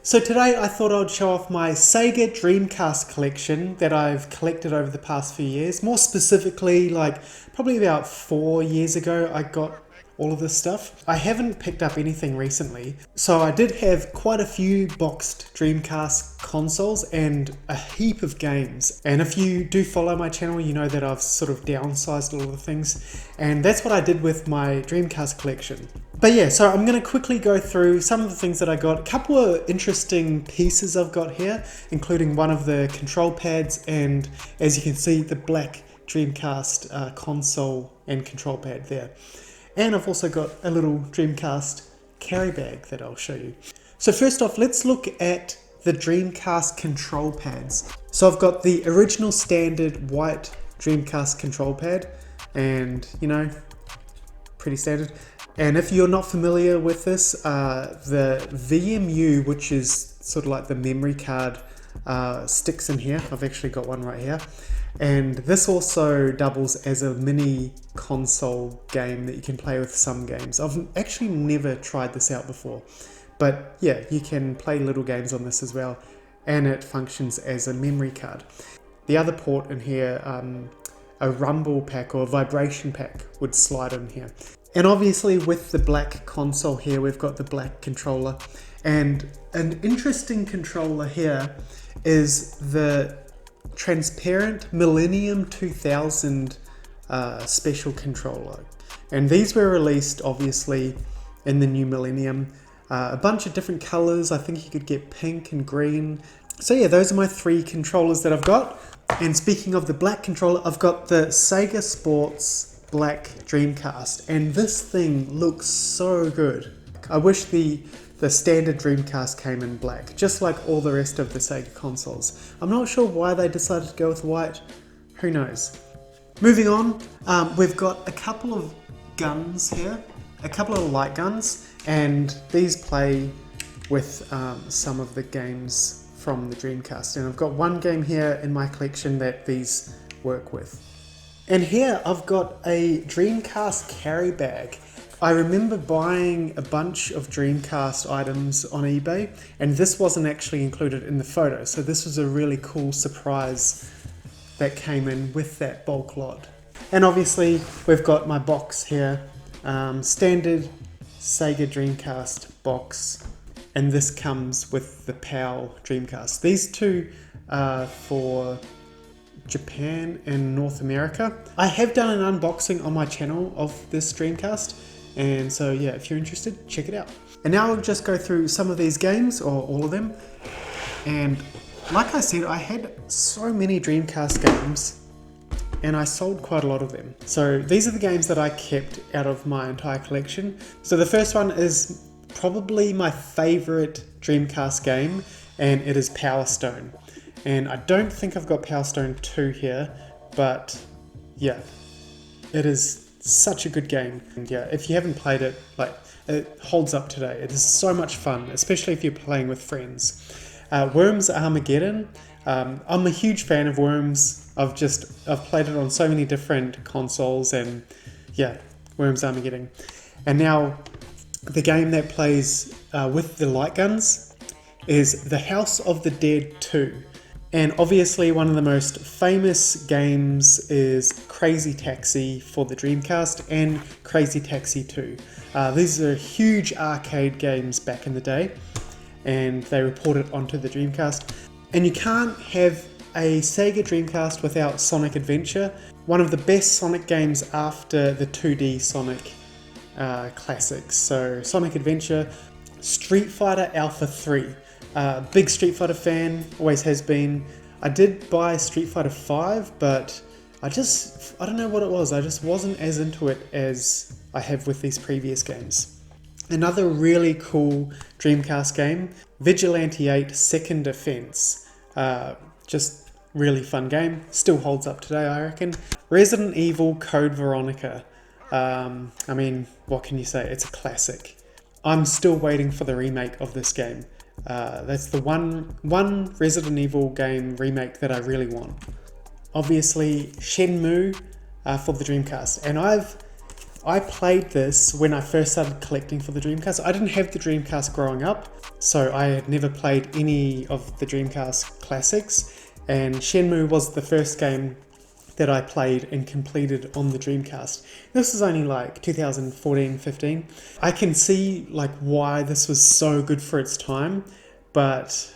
So today I thought I'd show off my Sega Dreamcast collection that I've collected over the past few years. More specifically, like probably about 4 years ago, I got all of this stuff. I haven't picked up anything recently, so I did have quite a few boxed Dreamcast consoles and a heap of games. And if you do follow my channel, you know that I've sort of downsized all of the things, and that's what I did with my Dreamcast collection. But yeah, so I'm going to quickly go through some of the things that I got. A couple of interesting pieces I've got here, including one of the control pads and, as you can see, the black Dreamcast console and control pad there. And I've also got a little Dreamcast carry bag that I'll show you. So first off, let's look at the Dreamcast control pads. So I've got the original standard white Dreamcast control pad, and you know, pretty standard. And if you're not familiar with this, the VMU, which is sort of like the memory card, sticks in here. I've actually got one right here. And this also doubles as a mini console game that you can play with some games. I've actually never tried this out before, but yeah, you can play little games on this as well. And it functions as a memory card. The other port in here, a rumble pack or a vibration pack would slide in here. And obviously with the black console here, we've got the black controller. And an interesting controller here is the transparent Millennium 2000 special controller. And these were released obviously in the new Millennium. A bunch of different colors. I think you could get pink and green. So yeah, those are my three controllers that I've got. And speaking of the black controller, I've got the Sega Sports black Dreamcast, and this thing looks so good. I wish the standard Dreamcast came in black, just like all the rest of the Sega consoles. I'm not sure why they decided to go with white, who knows. Moving on, we've got a couple of guns here, a couple of light guns, and these play with some of the games from the Dreamcast. And I've got one game here in my collection that these work with. And here I've got a Dreamcast carry bag. I remember buying a bunch of Dreamcast items on eBay, and this wasn't actually included in the photo. So this was a really cool surprise that came in with that bulk lot. And obviously we've got my box here, standard Sega Dreamcast box. And this comes with the PAL Dreamcast. These two are for Japan and North America. I have done an unboxing on my channel of this Dreamcast, and so yeah, if you're interested, check it out. And now I'll just go through some of these games, or all of them. And like I said, I had so many Dreamcast games and I sold quite a lot of them. So these are the games that I kept out of my entire collection. So the first one is probably my favorite Dreamcast game, and it is Power Stone. And I don't think I've got Power Stone 2 here, but yeah, it is such a good game. And yeah, if you haven't played it, like, it holds up today. It is so much fun, especially if you're playing with friends. Worms Armageddon. I'm a huge fan of Worms. I've played it on so many different consoles, and yeah, Worms Armageddon. And now the game that plays with the light guns is The House of the Dead 2. And obviously one of the most famous games is Crazy Taxi for the Dreamcast and Crazy Taxi 2. These are huge arcade games back in the day, and they were ported onto the Dreamcast. And you can't have a Sega Dreamcast without Sonic Adventure, one of the best Sonic games after the 2D Sonic classics. So Sonic Adventure, Street Fighter Alpha 3. Big Street Fighter fan, always has been. I did buy Street Fighter 5, but I don't know what it was. I just wasn't as into it as I have with these previous games. Another really cool Dreamcast game, Vigilante 8 Second Offense. Just really fun game. Still holds up today, I reckon. Resident Evil Code Veronica. I mean, what can you say? It's a classic. I'm still waiting for the remake of this game. That's the one Resident Evil game remake that I really want. Obviously, Shenmue for the Dreamcast. And I've I played this when I first started collecting for the Dreamcast. I didn't have the Dreamcast growing up, so I had never played any of the Dreamcast classics, and Shenmue was the first game that I played and completed on the Dreamcast. This was only like 2014-15. I can see like why this was so good for its time, but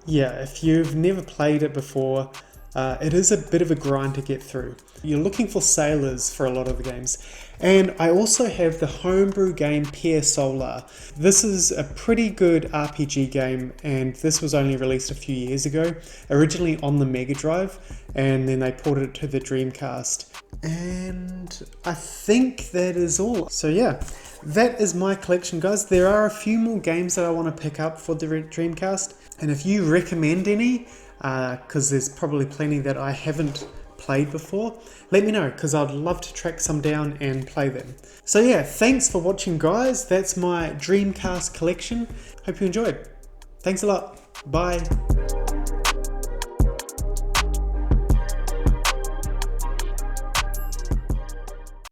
yeah, if you've never played it before, it is a bit of a grind to get through. You're looking for sailors for a lot of the games. And I also have the homebrew game Pier Solar. This is a pretty good RPG game, and this was only released a few years ago, originally on the Mega Drive, and then they ported it to the Dreamcast. And I think that is all. So yeah, that is my collection, guys. There are a few more games that I want to pick up for the Dreamcast, and if you recommend any, because there's probably plenty that I haven't played before, let me know, because I'd love to track some down and play them. So yeah, thanks for watching, guys. That's my Dreamcast collection. Hope you enjoyed. Thanks a lot. Bye.